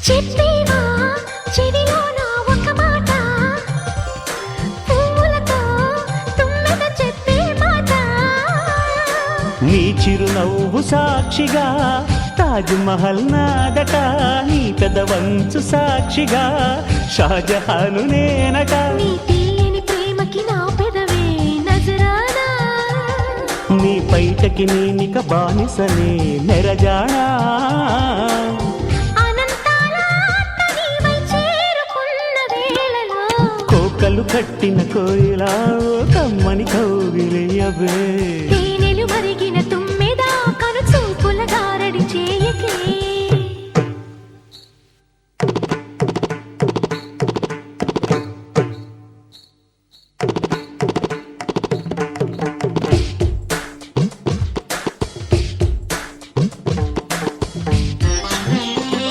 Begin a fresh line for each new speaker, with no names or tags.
చెప్పేవా చెవిలోన ఒక మాట, పువ్వులతో తుమ్మెద చెప్పే మాట.
నీ చిరునవ్వు సాక్షిగా తాజ్ మహల్ నాదట, నీ పెదవంచు సాక్షిగా షాజహాను నేనట.
నీ తీయని ప్రేమకి నా పెదవే నజరానా,
నీ బయటకి నేనిక బానిసనే నెరజానా.
అనంతాల ఆత్మ నీవై చేరుకున్న వేళలో,
కోకలు కట్టిన కోయిలా కమ్మని కౌగిలియవే.